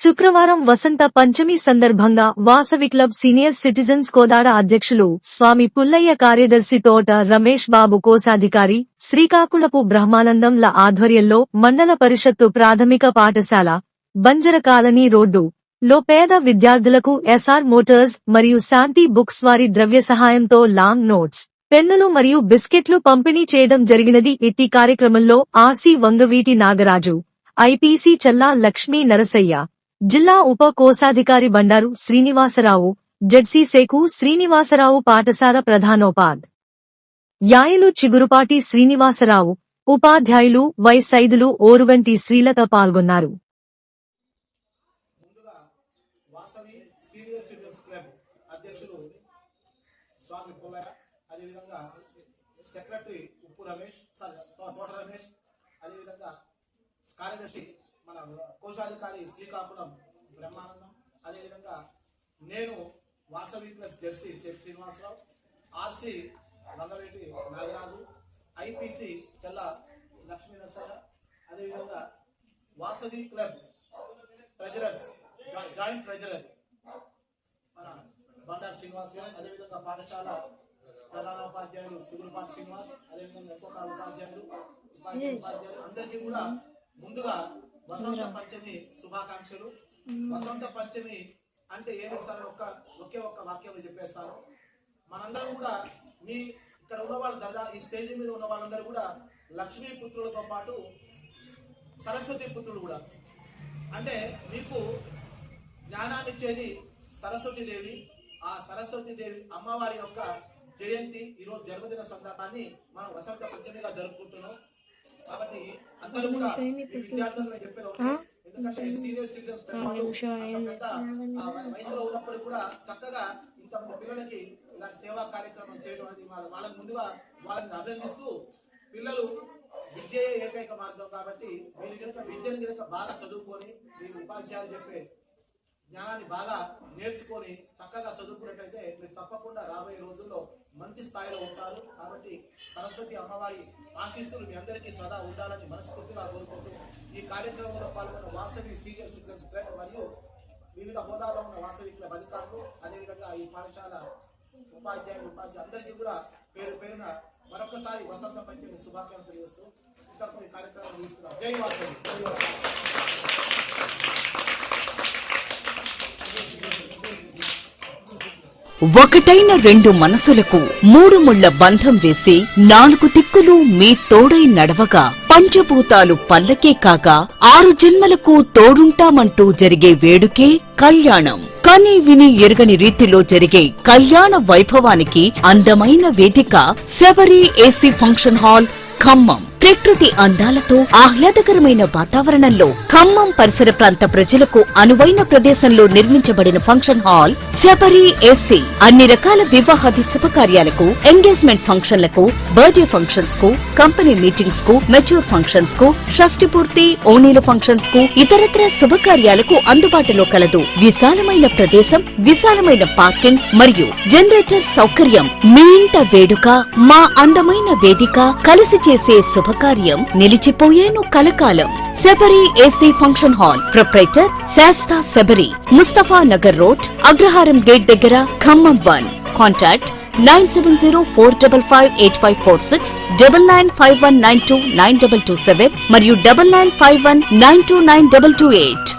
శుక్రవారం వసంత పంచమి సందర్భంగా Vasavi club senior citizens Kodad అధ్యక్షులు స్వామి పుల్లయ్య, కార్యదర్శి తోట రమేష్ బాబు, కోశాధికారి శ్రీకాకుళపు బ్రహ్మానందం ల ఆధ్వర్యంలో మండల పరిషత్తు ప్రాథమిక పాఠశాల బంజర కాలనీ రోడ్డు లో పేద విద్యార్థులకు ఎస్ఆర్ మోటార్స్ మరియు శాంతి బుక్స్ వారి ద్రవ్య సహాయంతో లాంగ్ నోట్స్, పెన్నులు మరియు బిస్కెట్లు పంపిణీ చేయడం జరిగినది. ఇట్టి కార్యక్రమంలో ఆర్సీ వంగవీటి నాగరాజు, ఐపీసీ చల్లా లక్ష్మీ నరసయ్య, జిల్లా ఉప కోశాధికారి బండారు శ్రీనివాసరావు, జెడ్సీ సేకు శ్రీనివాసరావు, పాఠశాల ప్రధానోపాధ్యాయులు చిగురుపాటి శ్రీనివాసరావు, ఉపాధ్యాయులు వై సైదులు, ఓరుగంటి శ్రీలత పాల్గొన్నారు. కార్యదర్శి మన కోశాధికారి శ్రీకాకుళం బ్రహ్మానందం, అదేవిధంగా నేను Vasavi plus ZC Sheikh Srinivasarao, RC Vangaveeti Nagaraju, IPC Challa Lakshmi Narasaiah, అదేవిధంగా Vasavi club treasurers joint treasurer మన బండారు శ్రీనివాసరావు, అదేవిధంగా పాఠశాల ప్రధానోపాధ్యాయులు చిగురుపాటి శ్రీనివాస్, అదేవిధంగా ఒక్కొక్క ఉపాధ్యాయులు అందరికీ కూడా ముందుగా వసంత పంచమి శుభాకాంక్షలు. వసంత పంచమి అంటే ఏమిటి సార్? ఒకే ఒక్క వాక్యం చెప్పేస్తాను. మనందరం కూడా మీ ఇక్కడ ఉన్న వాళ్ళు, ఈ స్టేజ్ మీద ఉన్న వాళ్ళందరూ కూడా లక్ష్మీ పుత్రులతో పాటు సరస్వతి పుత్రులు కూడా. అంటే మీకు జ్ఞానాన్ని ఇచ్చేది సరస్వతీదేవి. ఆ సరస్వతీదేవి అమ్మవారి యొక్క జయంతి, ఈరోజు జన్మదిన సందర్భాన్ని మనం వసంత పంచమిగా జరుపుకుంటున్నాం. కాబట్టి అందరూ కూడా విద్యార్థులు చెప్పేది ఒకటి, ఎందుకంటే సీనియర్ సిటిజన్స్ వయసులో ఉన్నప్పుడు కూడా చక్కగా ఇంతమంది పిల్లలకి ఇలాంటి సేవా కార్యక్రమం చేయడం అనేది వాళ్ళని ముందుగా వాళ్ళని అభినందిస్తూ, పిల్లలు విద్యయే ఏకైక మార్గం కాబట్టి మీరు కనుక విద్యను కనుక బాగా చదువుకొని, మీ ఉపాధ్యాయులు చెప్పే జ్ఞానాన్ని బాగా నేర్చుకొని చక్కగా చదువుకున్నట్టయితే మీరు తప్పకుండా రాబోయే రోజుల్లో మంచి స్థాయిలో ఉంటారు. కాబట్టి సరస్వతి అమ్మవారి ఆశీస్సులు మీ అందరికీ సదా ఉండాలని మనస్ఫూర్తిగా కోరుకుంటూ, ఈ కార్యక్రమంలో పాల్గొన్న వాసవి సీనియర్ సిటిజన్స్ క్లబ్ మరియు వివిధ హోదాలో ఉన్న వాసవి క్లబ్ అధికారులు, అదేవిధంగా ఈ పాఠశాల ఉపాధ్యాయులు అందరికీ కూడా పేరు పేరున మరొకసారి వసంత పంచమి శుభాకాంక్షలు తెలియజేస్తూ ఇంతకు ఈ కార్యక్రమం తీసుకున్నాం. జై వాసవి. ఒకటైన రెండు మనసులకు మూడు ముళ్ల బంధం వేసి నాలుగు దిక్కులు మీ తోడై నడవగా, పంచభూతాలు పల్లకే కాగా 6 జన్మలకు తోడుంటామంటూ జరిగే వేడుకే కళ్యాణం. కని విని ఎరుగని రీతిలో జరిగే కళ్యాణ వైభవానికి అందమైన వేదిక Sabari AC function hall, Khammam. ప్రకృతి అందాలతో ఆహ్లాదకరమైన వాతావరణంలో ఖమ్మం పరిసర ప్రాంత ప్రజలకు అనువైన ప్రదేశంలో నిర్మించబడిన ఫంక్షన్ హాల్ శబరి ఏసీ అన్ని రకాల వివాహాది శుభకార్యాలకు, ఎంగేజ్మెంట్ ఫంక్షన్లకు, బర్త్డే ఫంక్షన్స్ కు, కంపెనీ మీటింగ్స్ కు, మెచ్యూర్ ఫంక్షన్స్ కు, షష్ఠి పూర్తి, ఓణీల ఫంక్షన్స్ కు, ఇతరత్ర శుభకార్యాలకు అందుబాటులో కలదు. విశాలమైన ప్రదేశం, విశాలమైన పార్కింగ్ మరియు జనరేటర్ సౌకర్యం. మీ ఇంట వేడుక, మా అందమైన వేదిక కలిసి చేసే శుభకార్యం నిలిచిపోయేను కలకాలం. Sabari AC function hall, proprietor Shasta Sabari, Mustafa Nagar road, Agraharam gate దగ్గర, ఖమ్మం 1. కాంటాక్ట్ 9704558546, 9951929227 మరియు 9951929228.